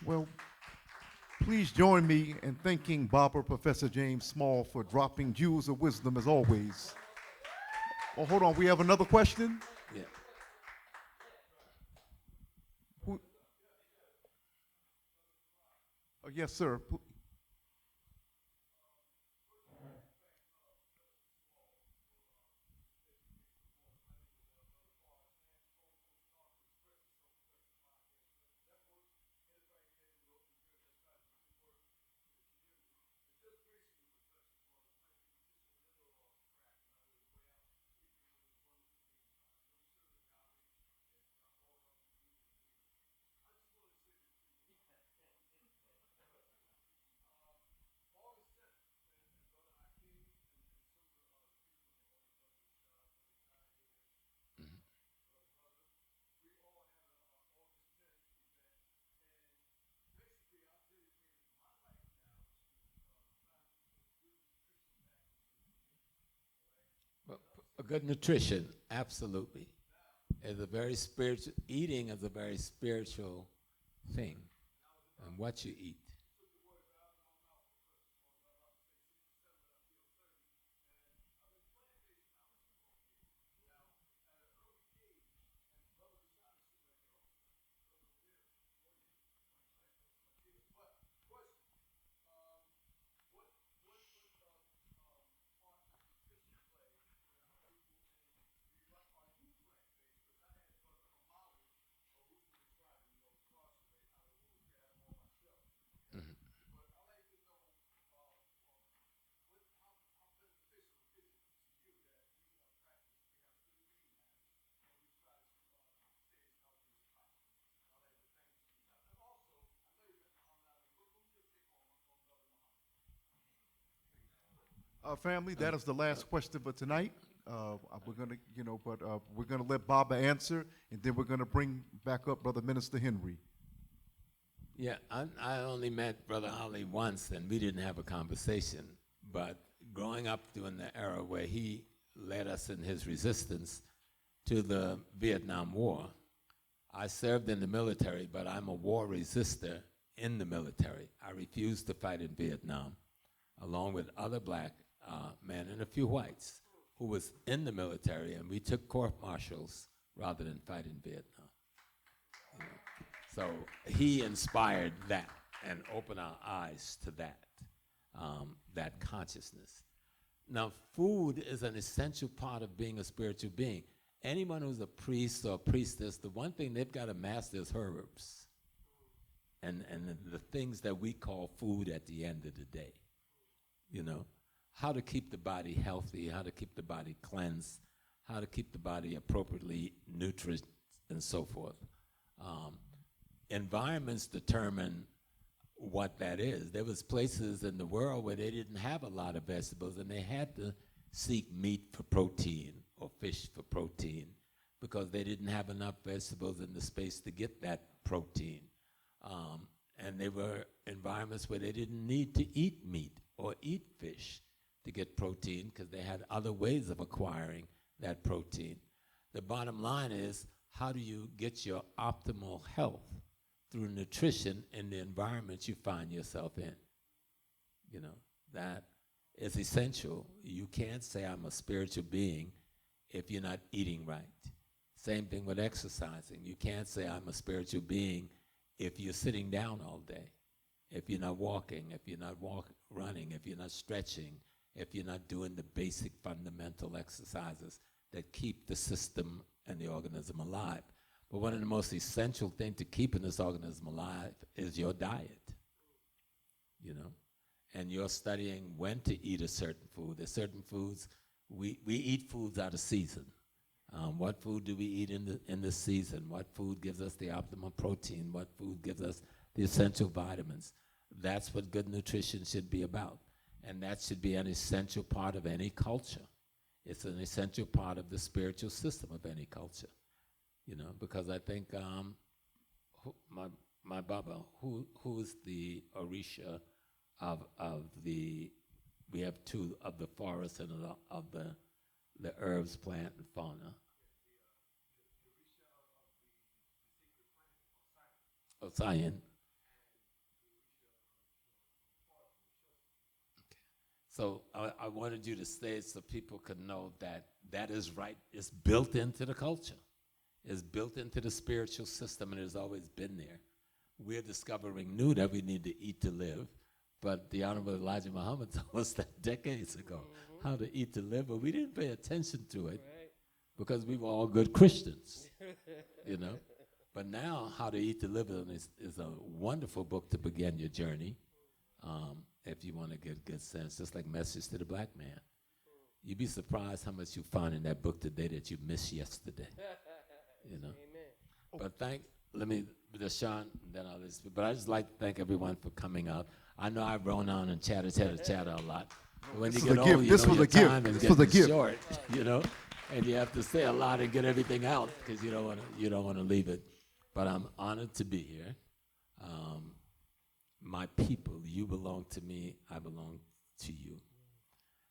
Well, please join me in thanking Barbara Professor James Small for dropping jewels of wisdom as always. Oh, hold on. We have another question? Yeah. Who, yes, sir. Mhm. Well, a good nutrition, absolutely, is a very spiritual. Eating is a very spiritual thing, and what you eat. Mhm. Family, Um, that is the last question for tonight. We're gonna, but we're gonna let Baba answer, and then we're gonna bring back up Brother Minister Henry. Yeah, I only met Brother Ali once, and we didn't have a conversation. But growing up during the era where he led us in his resistance to the Vietnam War, I served in the military, but I'm a war resistor in the military. I refused to fight in Vietnam, along with other black men and a few whites who was in the military, and we took court martials rather than fight in Vietnam. So he inspired that and opened our eyes to that, that consciousness. Now, food is an essential part of being a spiritual being. Anyone who's a priest or a priestess, the one thing they've got to master is herbs and the things that we call food at the end of the day. You know, how to keep the body healthy, how to keep the body cleansed, how to keep the body appropriately nutritious, and so forth. Um, Environments determine what that is. There was places in the world where they didn't have a lot of vegetables, and they had to seek meat for protein or fish for protein because they didn't have enough vegetables in the space to get that protein. And there were environments where they didn't need to eat meat or eat fish to get protein because they had other ways of acquiring that protein. The bottom line is, how do you get your optimal health through nutrition in the environment you find yourself in? You know, that is essential. You can't say I'm a spiritual being if you're not eating right. Same thing with exercising. You can't say I'm a spiritual being if you're sitting down all day, if you're not walking, if you're not running, if you're not stretching, if you're not doing the basic fundamental exercises that keep the system and the organism alive. But one of the most essential things to keeping this organism alive is your diet, you know, and you're studying when to eat a certain food. There's certain foods, we eat foods out of season. What food do we eat in the season? What food gives us the optimal protein? What food gives us the essential vitamins? That's what good nutrition should be about. And that should be an essential part of any culture. It's an essential part of the spiritual system of any culture. You know, because I think my Baba, who is the Orisha of the, we have two of the forest and of the herbs, plant, and fauna. Of Zion. So I wanted you to say it so people could know that that is right. It's built into the culture. It's built into the spiritual system, and it's always been there. We're discovering new that we need to eat to live, but the Honorable Elijah Muhammad told us that decades ago, how to eat to live, but we didn't pay attention to it because we were all good Christians, you know. But now, How to Eat to Live is a wonderful book to begin your journey. If you want to get good sense, just like Message to the Black Man. You'd be surprised how much you find in that book today that you missed yesterday. You know. Amen. But let me, Deshaun, then I'll listen. But I just like to thank everyone for coming out. I know I've run on and chatter a lot. But when This you was get a old, gift. you This know was your a gift. time is This was a getting gift. short, you know, and you have to say a lot and get everything out because you don't want to leave it. But I'm honored to be here. My people, you belong to me, I belong to you.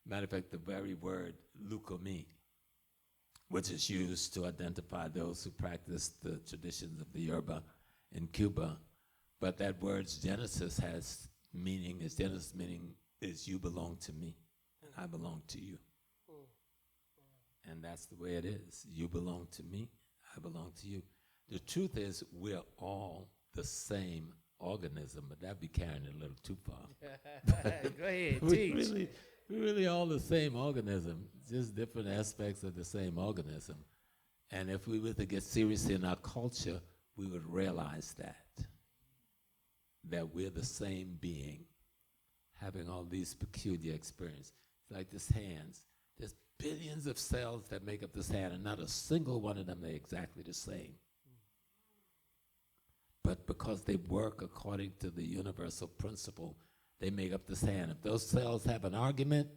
Matter of fact, the very word "lukomi," which is used to identify those who practice the traditions of the Yoruba in Cuba, but that word's Genesis has meaning. Its Genesis meaning is you belong to me, and I belong to you. And that's the way it is. You belong to me, I belong to you. The truth is, we're all the same organism, but that'd be carrying it a little too far. Go ahead, we teach. really all the same organism, just different aspects of the same organism. And if we were to get serious in our culture, we would realize that we're the same being, having all these peculiar experiences. It's like this hands. There's billions of cells that make up this hand, and not a single one of them are exactly the same. But because they work according to the universal principle, they make up this hand. If those cells have an argument,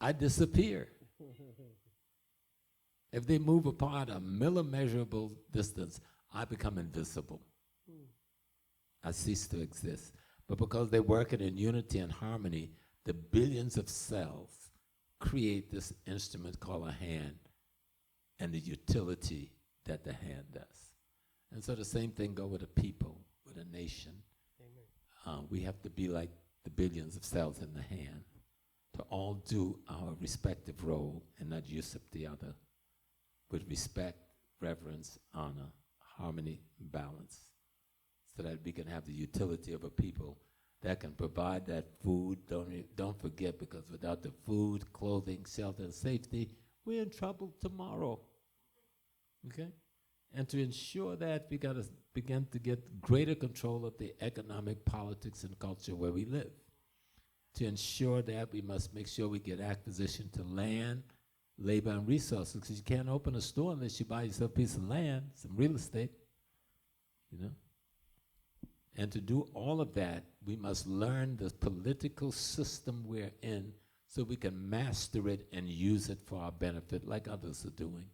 I disappear. If they move apart a millimeasurable distance, I become invisible. I cease to exist. But because they work in unity and harmony, the billions of cells create this instrument called a hand and the utility that the hand does. And so the same thing go with a people, with a nation. We have to be like the billions of cells in the hand to all do our respective role and not usurp the other with respect, reverence, honor, harmony, and balance, so that we can have the utility of a people that can provide that food. Don't forget, because without the food, clothing, shelter, and safety, we're in trouble tomorrow. Okay? And to ensure that, we got to begin to get greater control of the economic, politics, and culture where we live. To ensure that, we must make sure we get acquisition to land, labor, and resources, because you can't open a store unless you buy yourself a piece of land, some real estate, you know. And to do all of that, we must learn the political system we're in so we can master it and use it for our benefit like others are doing.